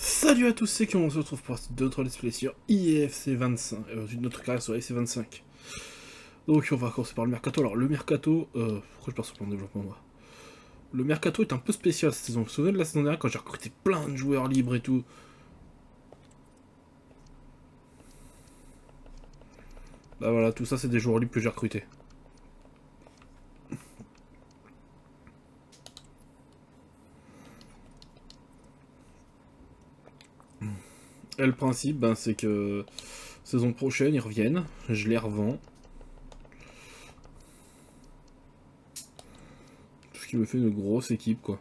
Salut à tous, c'est qui on se retrouve pour d'autres let's play sur IFC 25, notre carrière sur IFC 25. Donc on va commencer par le mercato. Alors le mercato, pourquoi je pars sur le plan de développement moi? Le mercato est un peu spécial cette saison. Vous vous souvenez de la saison dernière quand j'ai recruté plein de joueurs libres et tout? Bah voilà, tout ça c'est des joueurs libres que j'ai recrutés. Et le principe, ben, c'est que saison prochaine ils reviennent, je les revends. Ce qui me fait une grosse équipe quoi.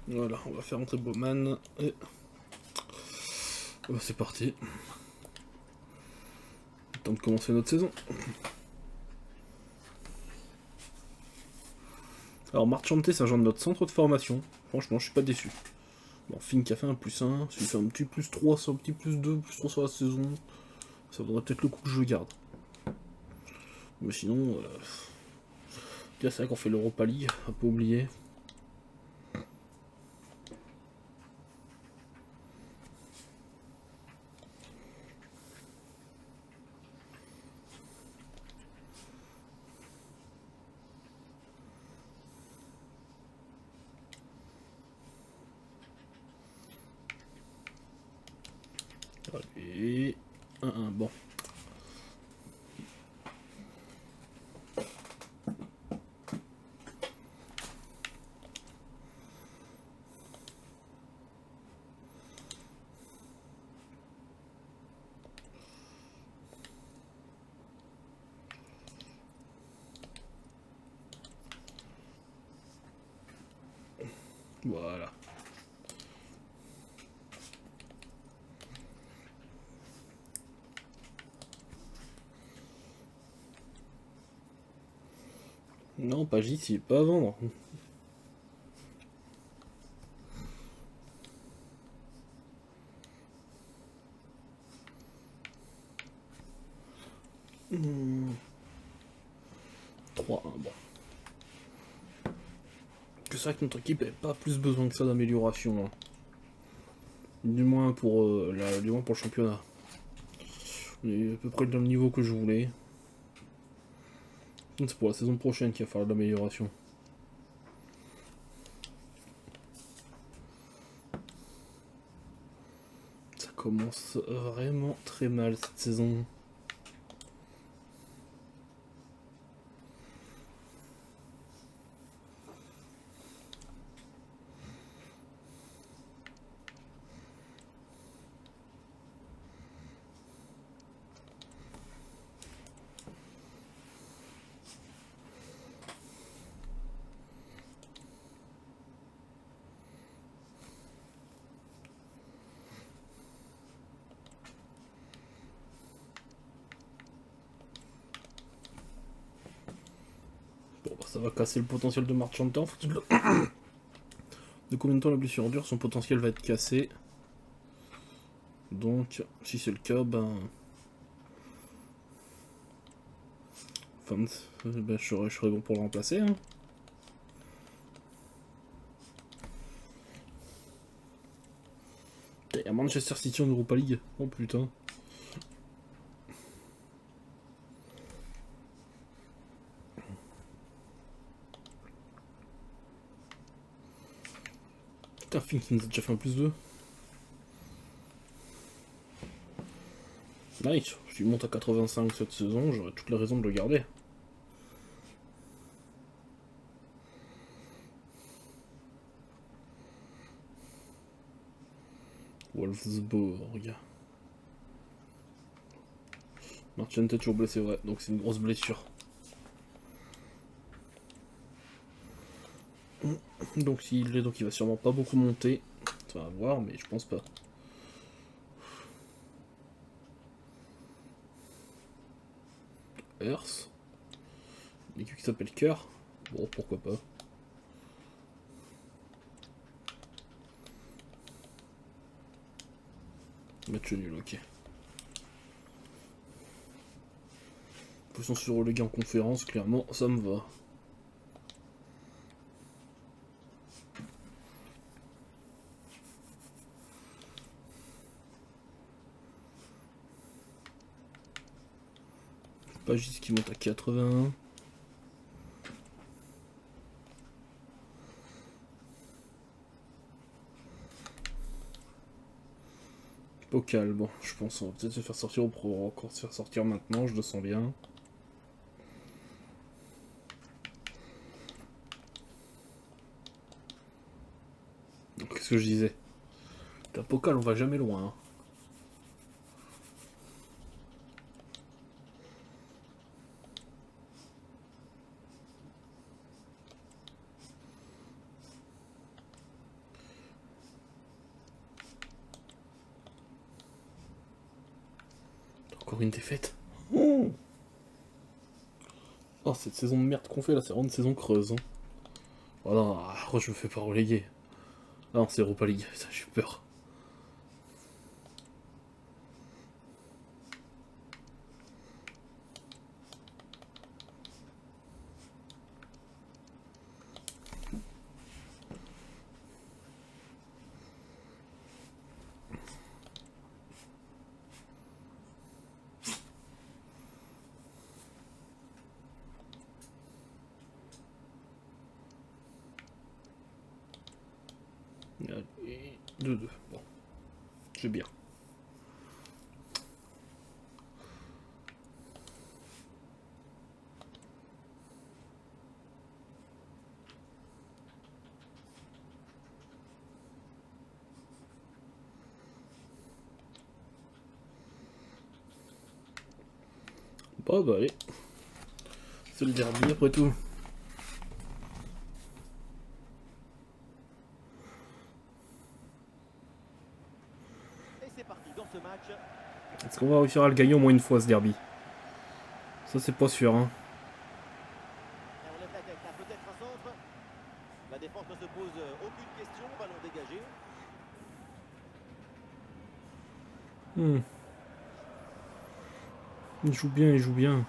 Voilà, on va faire entrer Bowman et... Oh, c'est parti. Temps de commencer notre saison. Alors Marchante, c'est un genre de notre centre de formation. Franchement, je suis pas déçu. Bon, Finn qui a fait un +1, s'il fait un petit +3 sur un petit +2, +3 sur la saison, ça vaudrait peut-être le coup que je le garde. Mais sinon, c'est vrai qu'on fait l'Europa League, un peu oublié. Allez, 1-1, bon. Voilà. Non, pas ici, pas à vendre. Hmm. 3-1, bon. C'est vrai que notre équipe n'avait pas plus besoin que ça d'amélioration. Hein. Du moins pour le championnat. On est à peu près dans le niveau que je voulais. C'est pour la saison prochaine qu'il va falloir de l'amélioration. Ça commence vraiment très mal cette saison. Bon, bah, ça va casser le potentiel de Marchanta. De combien de temps la blessure dure, son potentiel va être cassé. Donc, si c'est le cas, ben... Enfin, ben je serais bon pour le remplacer. Hein. Il y a Manchester City en Europa League. Oh putain. Putain, Fink qui nous a déjà fait un +2. Nice, s'il monte à 85 cette saison, j'aurais toutes les raisons de le garder. Wolfsburg. Marchand est toujours blessé, ouais, donc c'est une grosse blessure. Donc s'il est, donc il va sûrement pas beaucoup monter. Ça va voir, mais je pense pas. Earth. Une équipe qui s'appelle Cœur. Bon, pourquoi pas. Match nul, ok. plus on se relégué en conférence, clairement, ça me va. Pas juste qui monte à 81. Pokal, bon, je pense on va peut-être se faire sortir au pro, encore se faire sortir maintenant, je le sens bien. Qu'est-ce que je disais? La Pokal, on va jamais loin. Hein. Encore une défaite. Oh, cette saison de merde qu'on fait là, c'est vraiment une saison creuse. Hein. Voilà, je me fais pas reléguer. Ah non, c'est Europa League, j'ai peur. Allez, 2-2. Bon, c'est bien. Bon, bah allez. C'est le derby après tout. Est-ce qu'on va réussir à le gagner au moins une fois ce derby? Ça c'est pas sûr hein. La défense ne se pose aucune question, ballon dégagé. Il joue bien, il joue bien.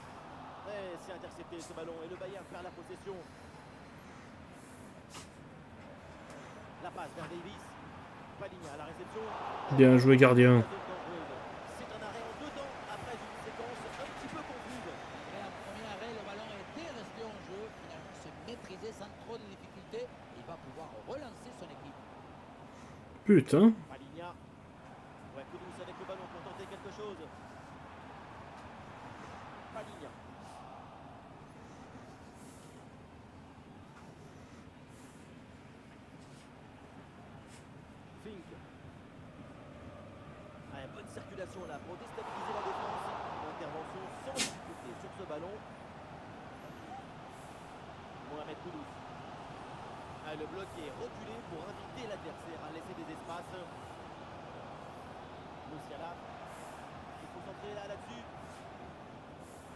C'est intercepté ce ballon et le Bayern perd la possession. La passe vers Davis. Paligna à la réception. Bien joué gardien. C'est un arrêt en deux temps après une séquence un petit peu confuse. Après un premier arrêt, le ballon était resté en jeu. Finalement, se maîtriser sans trop de difficultés. Il va pouvoir relancer son équipe. Putain. Paligna. Ouais, Kudus avec le ballon pour tenter quelque chose. Paligna. Fink. Bonne circulation là pour déstabiliser la défense. Intervention sans difficulté sur ce ballon. Mohamed Kudus. Le bloc est reculé pour inviter l'adversaire à laisser des espaces. Musiala. Il faut centrer là-dessus.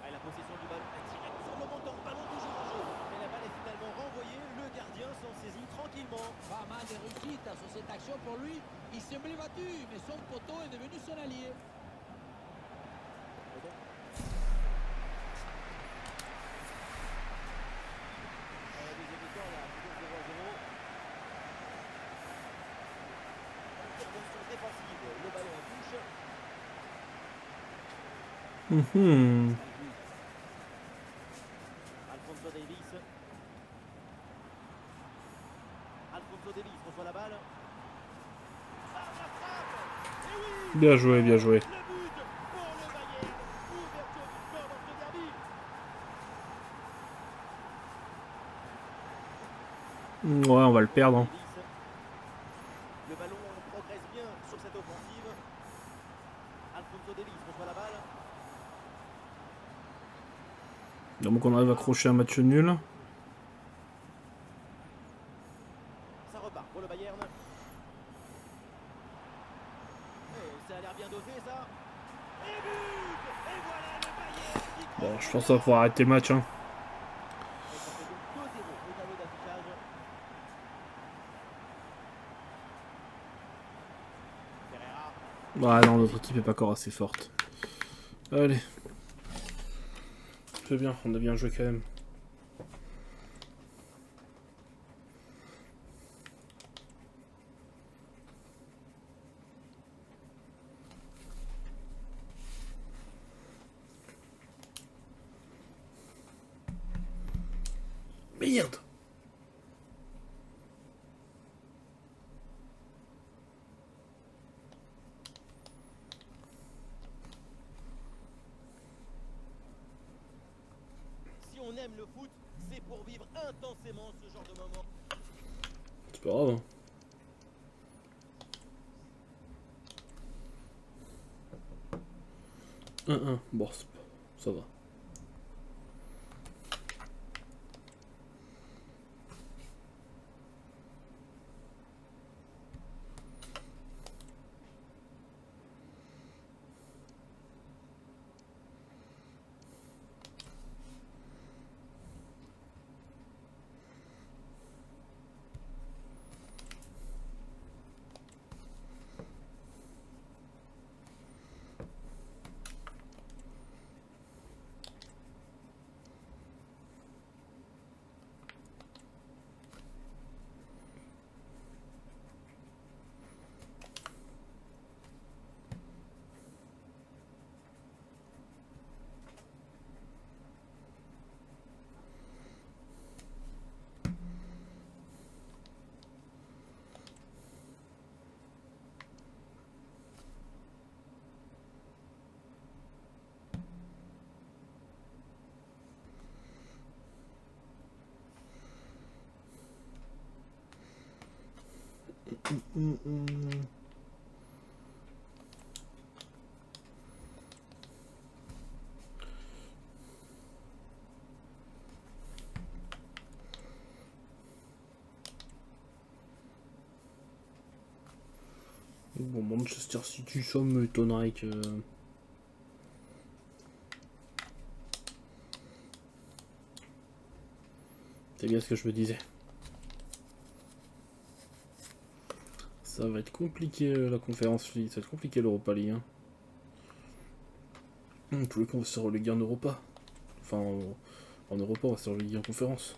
La possession du ballon direct sur le montant. Ballon toujours en jeu. Mais la balle est finalement renvoyée. Le gardien s'en saisit tranquillement. Pas mal de réussite sur cette action pour lui. Il semblait battu, mais son poteau est devenu son allié. Deuxième mi-temps, là, toujours 0-0. Intervention défensive. Le ballon en touche. Alphonso Davies. Alphonso Davies reçoit la balle. Bien joué, bien joué. Le but pour le Bayern. Ouverture du score dans ce derby. Ouais, on va le perdre. Hein. Le ballon progresse bien sur cette offensive. Alphonso Davies reçoit la balle. Donc on arrive à accrocher un match nul. Ça repart pour le Bayern. Ça a l'air bien dosé ça. Et but. Et voilà le Bayern qui Bon, je pense qu'on va pouvoir arrêter le match. Hein. Et ça fait donc 2-0 au tableau d'affichage. Ferreira. Ah non, notre équipe est pas encore assez forte. Allez. C'est bien, on a bien joué quand même. Merde! Si on aime le foot, c'est pour vivre intensément ce genre de moment. C'est pas grave, hein. Bon, ça va. Bon, Manchester City, ça m'étonnerait que... C'est bien ce que je me disais. Ça va être compliqué la conférence League, ça va être compliqué l'Europa League. Hein. Tous les coups, on va se reléguer en Europa. Enfin, en Europa, on va se reléguer en conférence.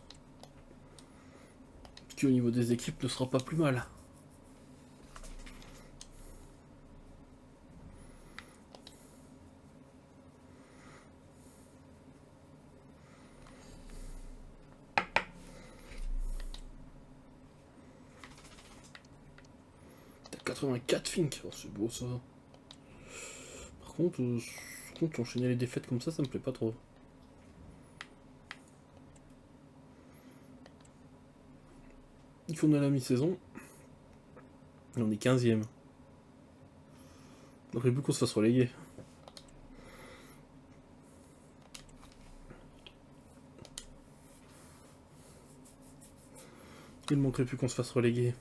Ce qui au niveau des équipes ne sera pas plus mal. T'as 84 Fink, oh, c'est beau ça. Par contre, enchaîner les défaites comme ça me plaît pas trop. Il faut qu'on a la mi-saison. Et on est 15ème. Donc il faut plus qu'on se fasse reléguer. Il ne manquerait plus qu'on se fasse reléguer.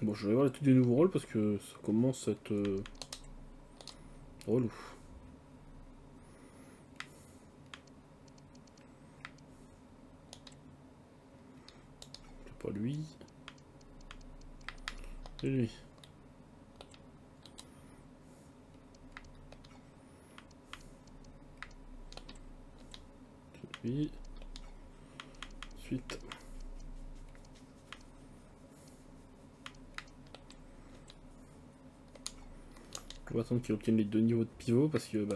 Bon, je vais voir tous des nouveaux rôles parce que ça commence à être relou. C'est pas lui. C'est lui. C'est lui. Ensuite. On va attendre qu'il obtienne les 2 niveaux de pivot parce que bah.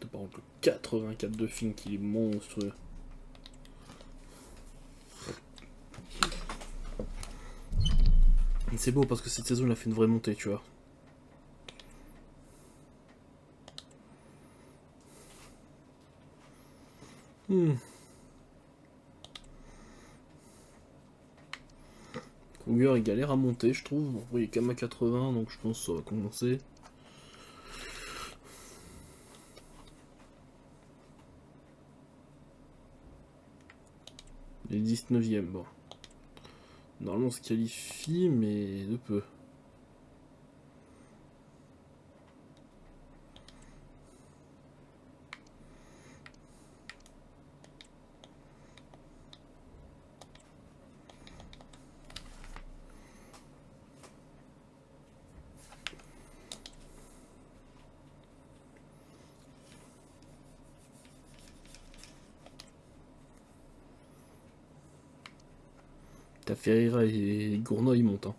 Par contre le 84 de Fink il est monstrueux. C'est beau parce que cette saison il a fait une vraie montée, tu vois. Kruger il galère à monter, je trouve. Bon, il est quand même à 80, donc je pense que ça va commencer. Il est 19ème, bon. Normalement on se qualifie, mais de peu. T'as Ferreira et Gournoy ils montent. Hein.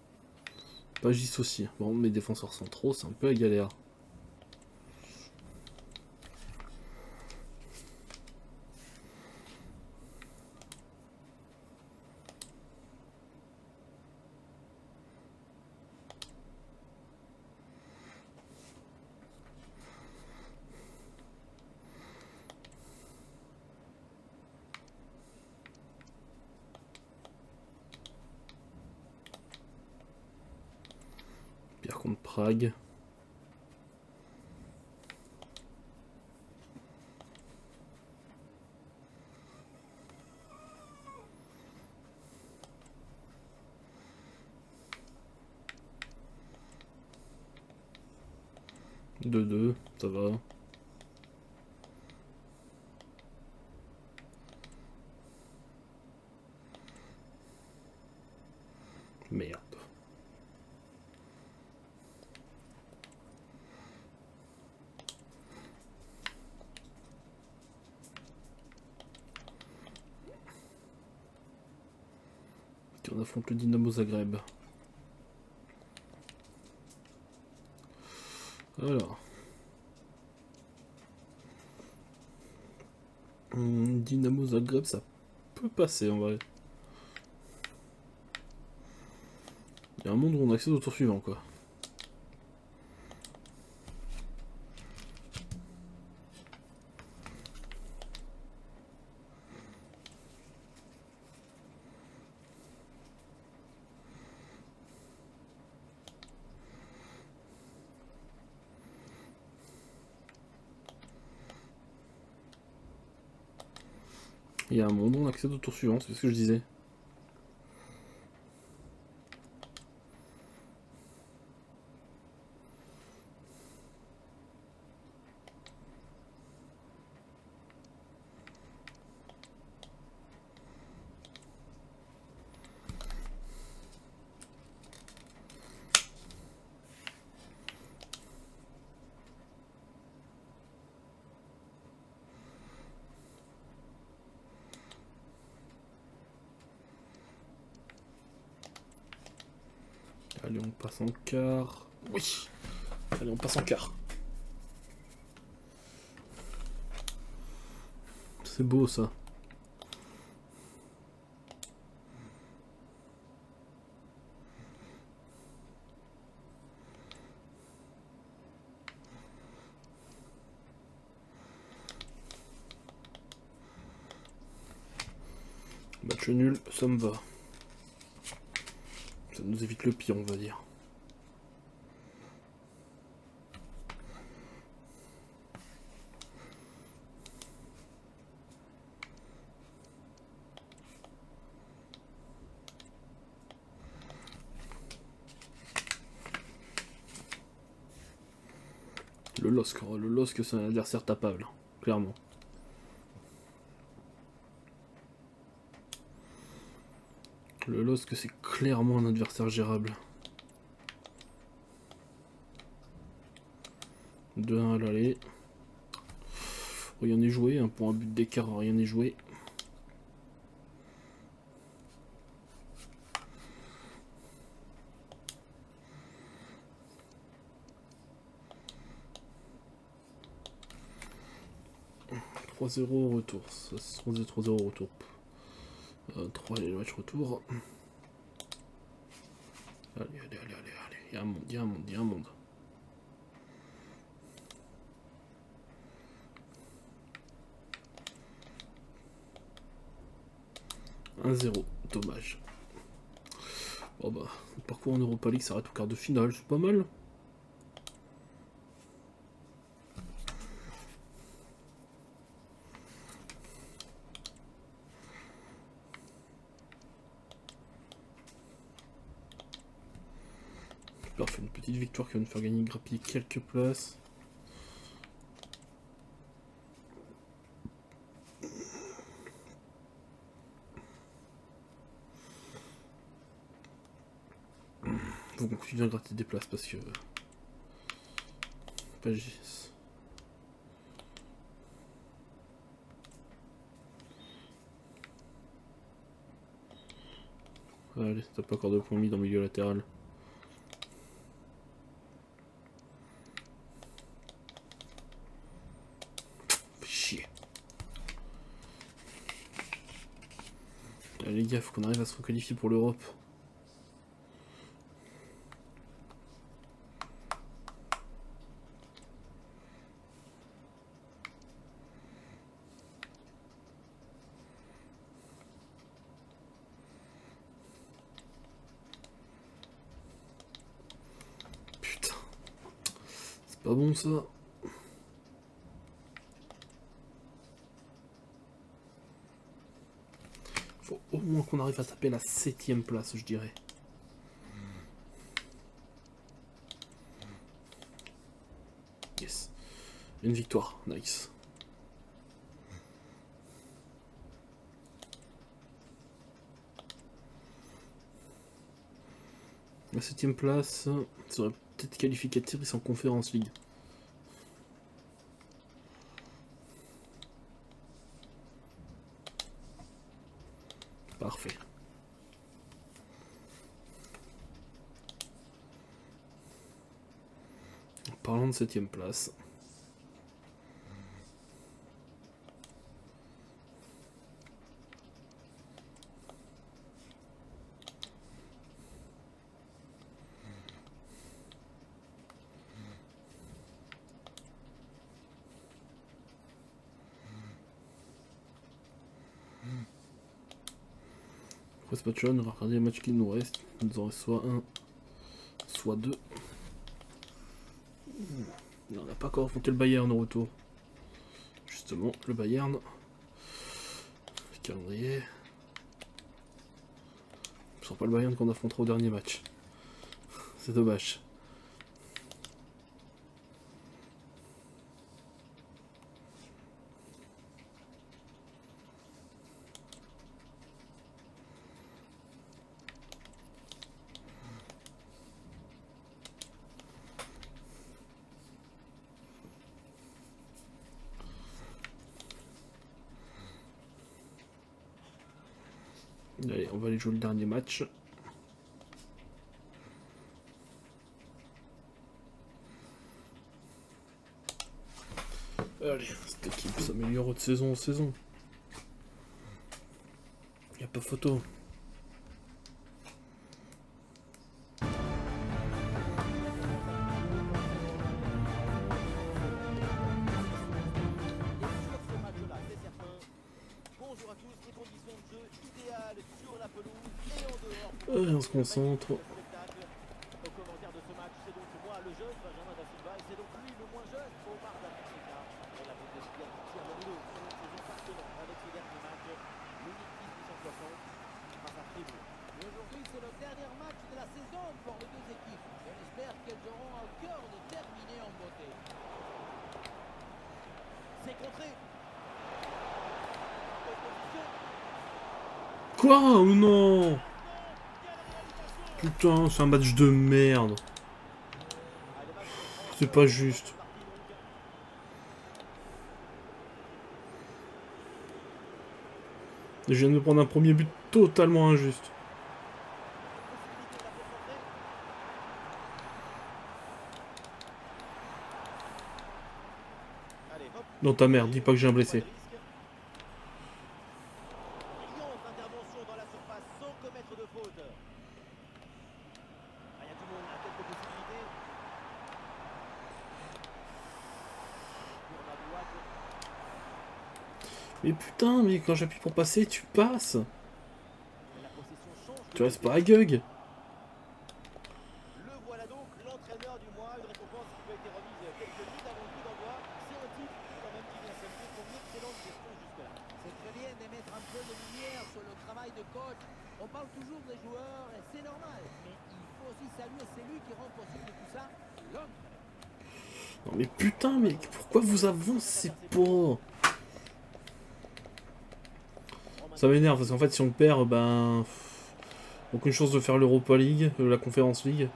Pas Gis aussi. Bon, mes défenseurs centraux, c'est un peu la galère. Pierre contre Prague. Deux 2 ça va. Merde. On affronte le Dynamo Zagreb. Alors. Dynamo Zagreb, ça peut passer en vrai. Il y a un monde où on accède au tour suivant, quoi. Il y a un monde où on accède au tour suivant, c'est ce que je disais. Allez, on passe en quart. Oui. Allez, on passe en quart. C'est beau, ça. Match nul, ça me va. Ça nous évite le pire, on va dire. Le LOSC c'est un adversaire tapable, clairement. Le LOSC c'est clairement un adversaire gérable. 2-1 à l'aller. Rien n'est joué, hein, pour un but d'écart, rien n'est joué. « 3-0 au retour, ça se 3-0 au retour. 3 les matchs retour. Allez, il y a un monde, il y a un monde. « 1-0, dommage. » Bon bah, le parcours en Europa League s'arrête au quart de finale, c'est pas mal. Parfait, une petite victoire qui va nous faire gagner grappiller quelques places. Faut qu'on continue à gratter des places parce que... Pas Gis. Allez, t'as pas encore de points mis dans le milieu latéral. Fais chier. Allez les gars, faut qu'on arrive à se requalifier pour l'Europe. Putain. C'est pas bon ça. Faut au moins qu'on arrive à taper la 7ème place, je dirais. Yes. Une victoire, nice. La 7ème place serait peut-être qualificatrice en Conference League. Parfait. En parlant de 7ème place. Après ce match-là, on va regarder les matchs qui nous restent. Il nous en reste soit un, soit deux. On n'a pas encore affronté le Bayern au retour. Justement, le Bayern. Calendrier. Ce sera pas le Bayern qu'on affrontera au dernier match. C'est dommage. Allez, on va aller jouer le dernier match. Allez, cette équipe s'améliore de saison en saison. Y a pas photo. Allez, on se concentre. Aujourd'hui, c'est le dernier match de la saison pour les deux équipes. On espère qu'elles auront à cœur de terminer en beauté. C'est contré. Quoi? Oh non! Putain, c'est un match de merde. C'est pas juste. Je viens de me prendre un premier but totalement injuste. Dans ta mère, dis pas que j'ai un blessé. Brillante intervention dans la surface sans commettre de faute. Il y a tout le monde a quelques possibilités. Pour la droite. Mais putain, mais quand j'appuie pour passer, tu passes. La possession change. Tu restes pas à Gug. Le voilà donc l'entraîneur du mois, une récompense qui lui a été remise quelques minutes avant le coup d'envoi. C'est un titre quand même qui vient s'ajouter son excellente gestion jusque-là. C'est très bien de mettre un peu de lumière sur le travail de coach. On parle toujours des joueurs et c'est normal. Mais il faut aussi saluer celui qui rend possible tout ça, l'entraîneur. Non mais putain, mais pourquoi vous avancez pas? Ça m'énerve parce qu'en fait si on perd, ben... aucune chance de faire l'Europa League, la Conference League.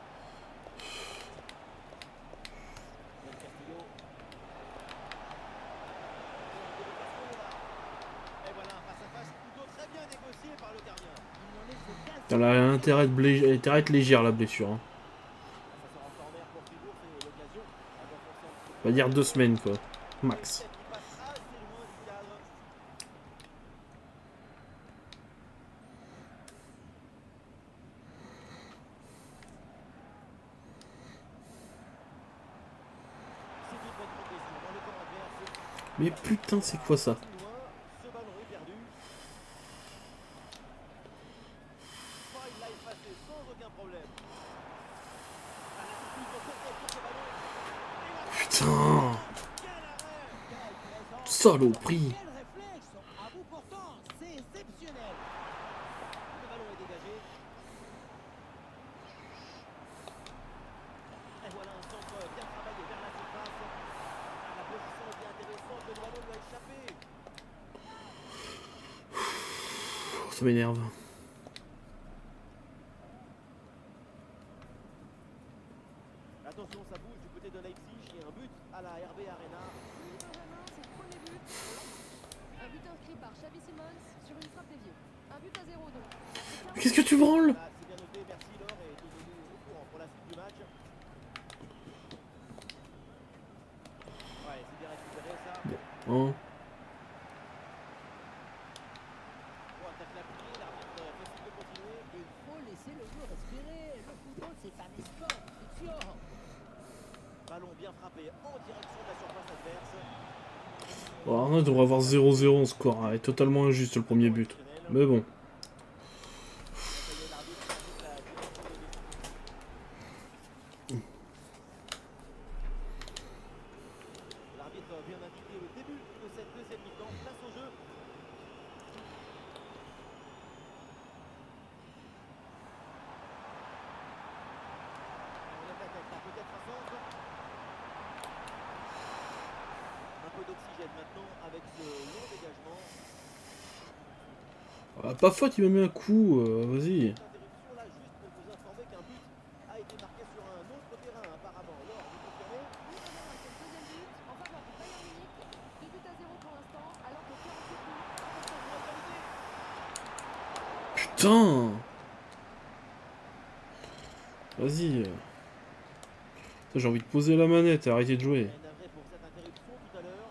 Elle a intérêt à être légère la blessure. Hein. Ça sera en corner pour Fribourg, c'est l'occasion d'enfoncer un petit peu On va dire 2 semaines quoi. une Max. tête qui passe assez loin du cadre. C'est une bonne progression dans le camp adverse. Mais putain c'est quoi ça? Plus loin, ce ballon est perdu. Oh, il l'a effacé sans aucun problème. Un attitude pour peut-être pour ce ballon. Putain. Quel arrêt! Quelle présence, Saloperie. quel réflexe à bout portant, c'est exceptionnel. Le ballon est dégagé. Et voilà un centre bien travaillé vers la surface. La position était intéressante, le ballon lui a échappé. Oh, ça m'énerve. Attention, ça bouge du côté de Leipzig. Il y a un but à la RB Arena. Benjamin, c'est le premier but. Un but inscrit par Xavi Simons sur une frappe déviée. Un but à 0 donc. Mais qu'est-ce que tu branles? Voilà, c'est bien noté. Merci Laure et tenez-nous au courant pour la suite du match. Ouais, c'est bien récupéré ça. Hein? Bon, attaque l'appui, l'arbitre fait signe de continuer. Il faut laisser le jeu respirer. Le football, c'est un sport de fiction. Ballon bien frappé en direction de la surface adverse. Bon, Arnaud devrait avoir 0-0 en score. Hein. Est totalement injuste le premier but. Mais bon. Ça y est, l'arbitre indique la direction de l'essai. L'arbitre vient d'indiquer le début de cette deuxième mi-temps. Place au jeu. On lève la tête, là, peut-être un centre. Un peu d'oxygène maintenant avec ce long dégagement. Ah, pas faute, il m'a mis un coup. Vas-y. Interruption là juste pour vous informer qu'un but a été marqué sur un autre terrain apparemment. Laure, vous confirmez? Oui, Benjamin, c'est le deuxième but en faveur du Bayern Munich. 2 buts à 0 pour l'instant, alors que 48 minutes. Putain. Vas-y. J'ai envie de poser la manette et arrêter de jouer. Navré pour cette interruption tout à l'heure.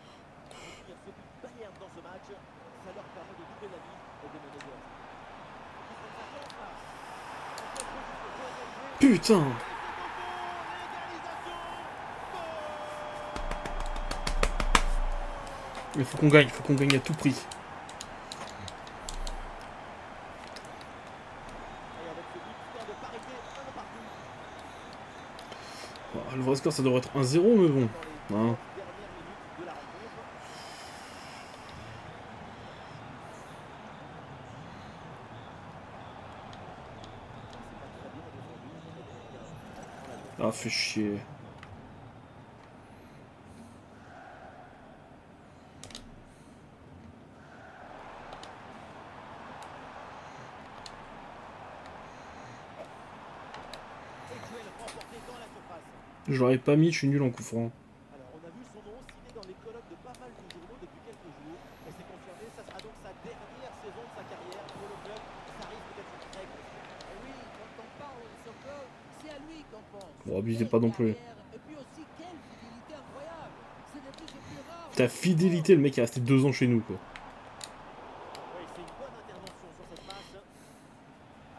Retenir ce but Bayern dans ce match, ça leur permet de doubler la mise et de mener l'heure. Qui prend sa chance là. On peut être juste pour égaliser. Putain. Et c'est au fond, l'égalisation. Goal! Il faut qu'on gagne à tout prix. Et avec ce but, score de parité, un partout. Bon, le vrai score ça devrait être 1-0 mais bon. Dans les Hein. 10 dernières minutes de la rencontre. C'est pas très bien défendu. Ah fait chier. Et duel remporté dans la surface. Je l'aurais pas mis, je suis nul en coup franc. Alors, on a vu son nom cité dans les colonnes de pas mal de journaux depuis quelques jours. Et c'est confirmé, ça sera donc sa dernière saison de sa carrière pour le club. Ça risque d'être très compliqué. Et oui, quand on parle de soccer, c'est à lui qu'on pense. Bon, abusez Quelle pas non plus. carrière, et puis aussi, quelle fidélité incroyable. C'est des plus et plus rares. Ta fidélité, le mec est resté 2 ans chez nous quoi. Oui, c'est une bonne intervention sur cette passe.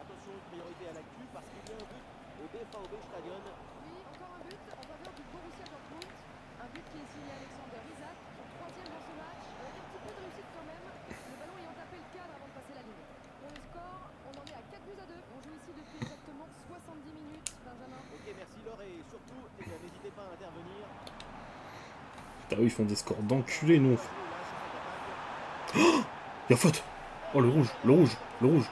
Attention, priorité à l'actu parce qu'il y a un but au BVB Stadion. Oui, encore un but en faveur du Borussia Dortmund. Un but qui est signé Alexander Isak, son 3e dans ce match, avec un petit peu de réussite quand même. Le ballon ayant tapé le cadre avant de passer la ligne. Pour le score, on en est à 4 buts à 2. On joue ici depuis exactement 70 minutes, Benjamin. Ok, merci Laure et surtout, eh bien, n'hésitez pas à intervenir. Putain, eux ils font des scores d'enculés, nous. Là, sur cette attaque. Y'a faute. Oh le rouge, le rouge, le rouge.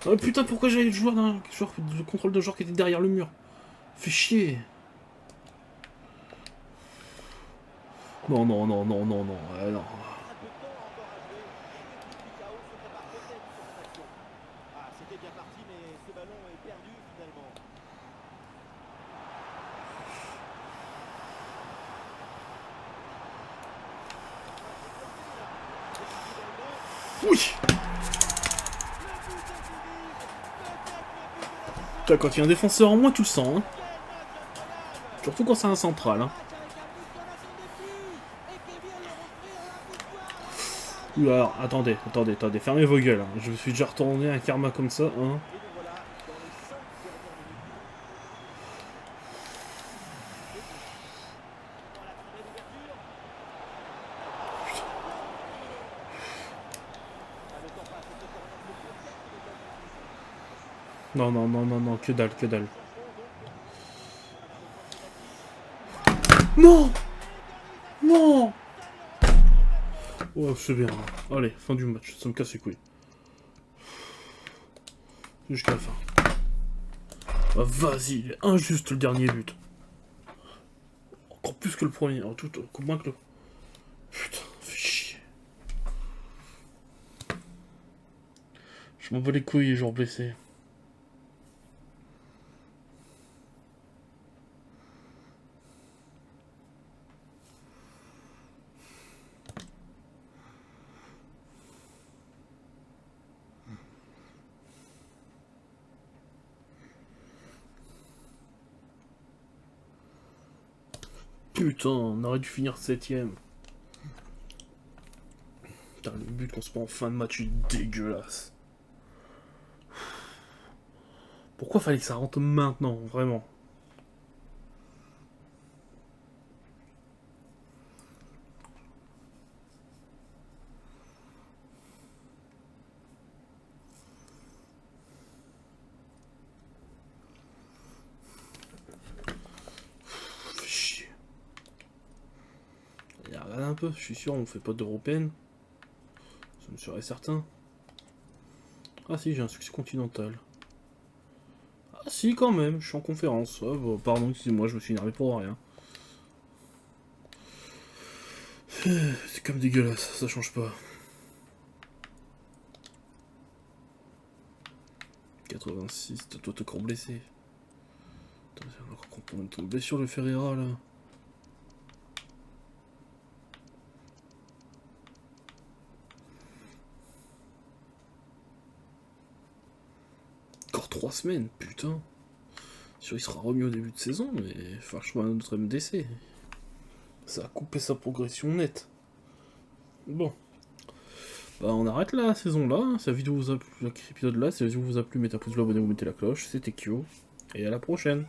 Oh putain, pourquoi j'avais le joueur d'un joueur de contrôle de joueur qui était derrière le mur? Fait chier. Non, non, non, non, non, non, non. Pas de temps encore à jouer. Et le but du chaos se prépare peut-être sur cette action. Ah, c'était bien Oui. Putain, quand il y a un défenseur en moins, tu le sens. Hein. Surtout quand c'est un central. Hein. Ouh, alors, attendez, fermez vos gueules. Hein. Je me suis déjà retourné un karma comme ça. Hein. Non, que dalle. Non. Oh, c'est bien. Allez, fin du match, ça me casse les couilles. Jusqu'à la fin. Ah, vas-y, il est injuste le dernier but. Encore plus que le premier, alors tout, moins que le... Putain, fais chier. Je m'en bats les couilles, les joueurs blessés. Putain, on aurait dû finir 7ème. Putain, le but qu'on se prend en fin de match est dégueulasse. Pourquoi fallait que ça rentre maintenant, vraiment? Fais chier. Regarde un peu, je suis sûr, on fait pas d'européenne. Ça me serait certain. Ah si, j'ai un succès continental. Ah si, quand même, je suis en conférence. Ah, bon, pardon, excusez-moi, je me suis énervé pour rien. C'est comme dégueulasse, ça change pas. 86, toi t'es encore blessé. Attends, c'est encore combien de temps de blessure le Ferreira là? Encore 3 semaines, putain. Sûr, il sera remis au début de saison, mais franchement, notre MDC. Ça a coupé sa progression nette. Bon. Bah, on arrête la saison là. Si la vidéo vous a plu, l'épisode là, si la vidéo vous a plu, mettez un pouce bleu, abonnez-vous, mettez la cloche. C'était Kyo. Et à la prochaine.